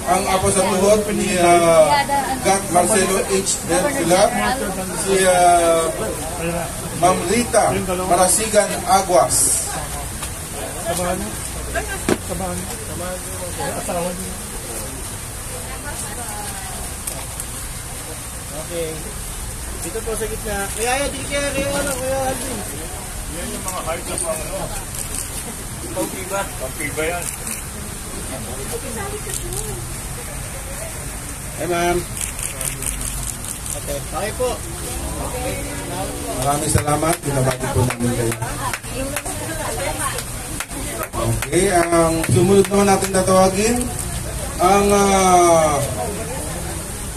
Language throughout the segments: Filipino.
Ang apo sa tuhod ni Gat Marcelo H. Del Pilar, si Ma'am Rita Marasigan Aguas. Okay. Dito po sa gitna. Kaya Alvin. Yan yung mga height of mga ano. Pampiba. Pampiba yan. Hey ma'am. Okay. Okay po. Maraming salamat. Binabati po namin kayo. Okay, ang sumunod naman natin tatawagin ang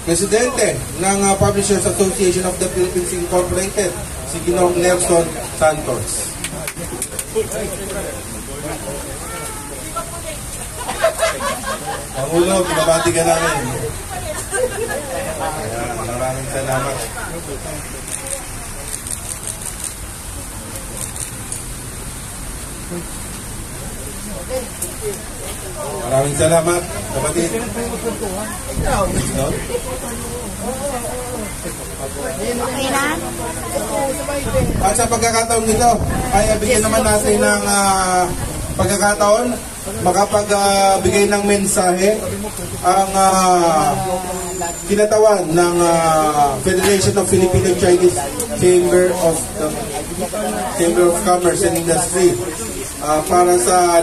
Presidente ng Publishers Association of the Philippines Incorporated, si Ginoong Nelson Santos. Pangulo, binabati ka namin. Ayan, maraming salamat. Maraming salamat, kapatid. Okay na? At sa pagkakataon nito, ay bigyan naman natin ng pagkakataon makapagbigay ng mensahe ang kinatawan ng Federation of Filipino-Chinese Chamber of Commerce and Industry para sa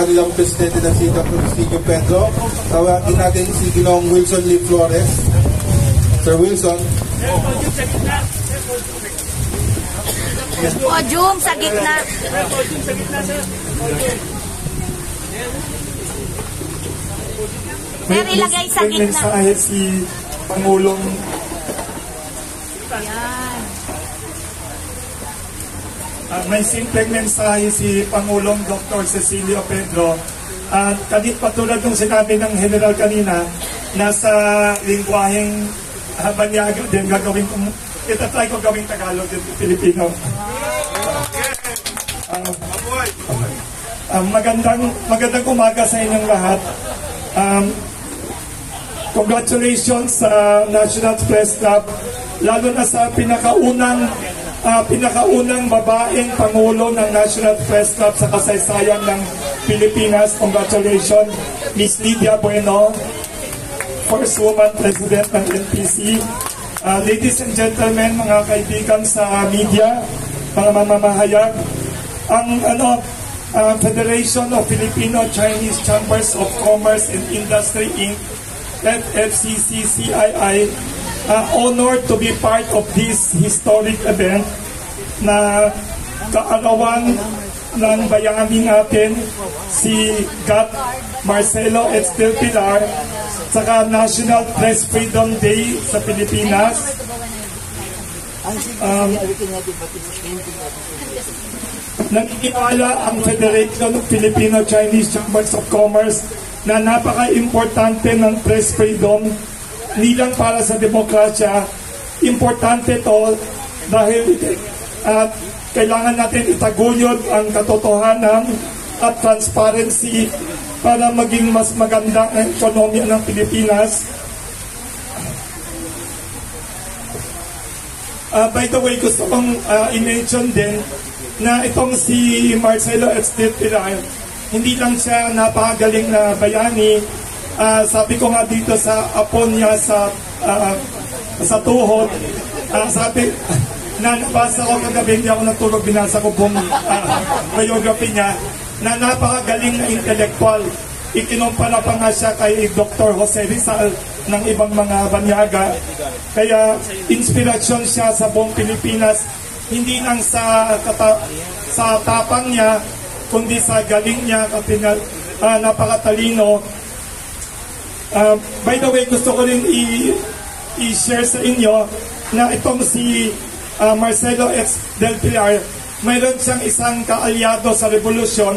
kanilang presidente ng Sitio Pedro. Tawagin natin si Ginoong Wilson Lee Flores. Sir Wilson. Podium sa gitna. Sir, ilagay sa gitna. Mensahe si Pangulong. Yan. May simpleng mensahe si Pangulong Dr. Cecilio Pedro. At patulad ng sinabi ng General kanina, nasa lingwaheng banyaga din gagawin kong itatry ko gawing Tagalog din Filipino. Magandang umaga sa inyong lahat. Congratulations sa National Press Club, lalo na sa pinakaunang babaeng Pangulo ng National Press Club sa kasaysayan ng Pilipinas. Congratulations, Miss Lydia Bueno, first woman president ng NPC. Ladies and gentlemen, mga kaibigan sa media, mga mamamahayag, ang Federation of Filipino-Chinese Chambers of Commerce and Industry Inc., FFCC-CII, honored to be part of this historic event na kaarawan ng bayani natin si Gat Marcelo H. Del Pilar, saka National Press Freedom Day sa Pilipinas. Nagkikala ang Federation of Filipino-Chinese Chambers of Commerce na napaka-importante ng press freedom, hindi lang para sa demokrasya. Importante to dahil kailangan natin itaguyod ang katotohanan at transparency para maging mas maganda ang ekonomiya ng Pilipinas. By the way, gusto kong i-mention din na itong si Marcelo H. Del Pilar, hindi lang siya napakagaling na bayani. Sabi ko nga dito sa apo niya sa tuhod, sabi na nabasa ko kagabi, hindi ako natulog, binasa ko buong biography niya, na napakagaling na intellectual. Ikinumpara pa nga siya kay Dr. Jose Rizal ng ibang mga banyaga. Kaya inspirasyon siya sa buong Pilipinas, hindi lang sa tapang niya, kundi sa galing niya, napakatalino. By the way, gusto ko rin i-share sa inyo na itong si Marcelo H. Del Pilar, mayroon siyang isang kaalyado sa revolusyon,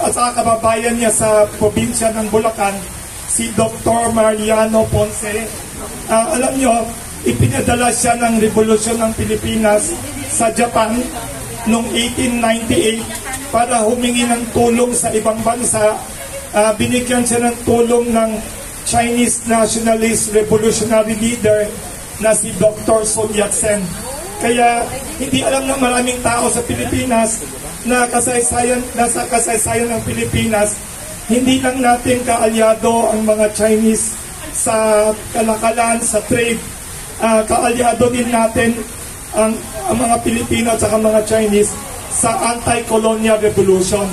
at saka kababayan niya sa probinsya ng Bulacan, si Dr. Mariano Ponce. Alam nyo, ipinadala siya ng revolusyon ng Pilipinas sa Japan noong 1898 para humingi ng tulong sa ibang bansa. Binigyan siya ng tulong ng Chinese nationalist revolutionary leader na si Dr. Sun Yat-sen. Kaya hindi alam ng maraming tao sa Pilipinas na nasa kasaysayan ng Pilipinas, hindi lang natin kaalyado ang mga Chinese sa kalakalan, sa trade. Kaalyado din natin ang mga Pilipino at saka mga Chinese sa anti-colonial revolution.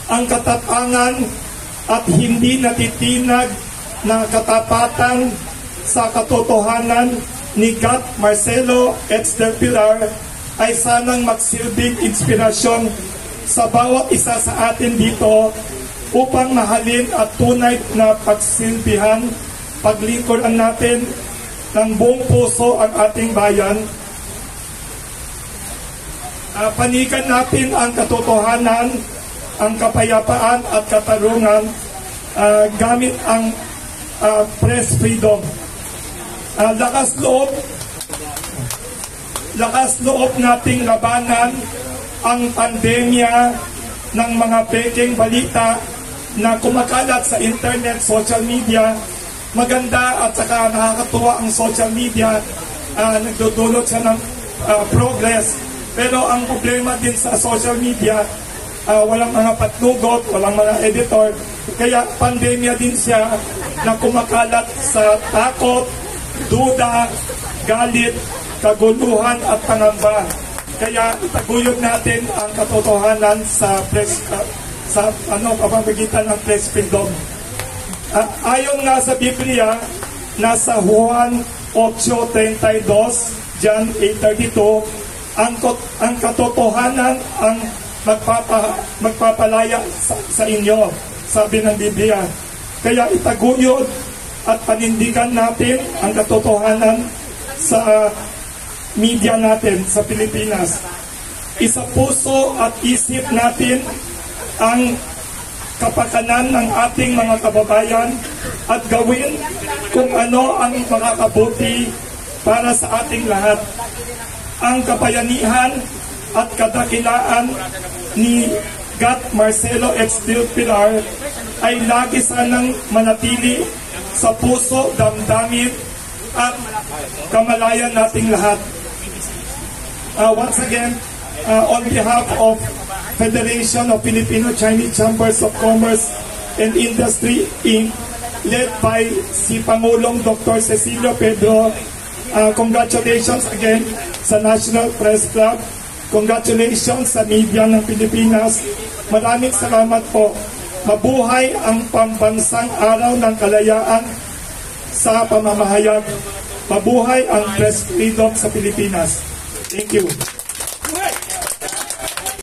Ang katapangan at hindi natitinag na katapatan sa katotohanan ni Gat Marcelo H. del Pilar ay sanang magsilbing inspirasyon sa bawat isa sa atin dito upang mahalin at tunay na pagsilbihan, paglingkuran natin ng buong puso ang ating bayan. Panikan natin ang katotohanan, ang kapayapaan at katarungan gamit ang press freedom. Lakas loob nating labanan ang pandemya ng mga peking balita na kumakalat sa internet, social media. Maganda at saka nakakatuwa ang social media, nagdudulot siya ng progress. Pero ang problema din sa social media, walang mga patnugot, walang mga editor. Kaya pandemya din siya na kumakalat sa takot, duda, galit, kaguluhan at pangamba. Kaya itaguyod natin ang katotohanan sa press, pamamagitan ng press freedom. Ayon nga sa Biblia, nasa Juan 8:32, John 8:32, ang katotohanan ang magpapalaya sa inyo, sabi ng Biblia. Kaya itaguyod at panindigan natin ang katotohanan sa media natin sa Pilipinas. Isa puso at isip natin ang kapakanan ng ating mga kababayan at gawin kung ano ang makakabuti para sa ating lahat. Ang kabayanihan at kadakilaan ni Gat Marcelo H. del Pilar ay lagi sanang manatili sa puso, damdamin at kamalayan nating lahat. Once again, on behalf of Federation of Filipino-Chinese Chambers of Commerce and Industry, Inc., led by si Pangulong Dr. Cecilio Pedro, congratulations again sa National Press Club. Congratulations sa media ng Pilipinas. Maraming salamat po. Mabuhay ang pambansang araw ng kalayaan sa pamamahayag. Mabuhay ang press freedom sa Pilipinas. Thank you.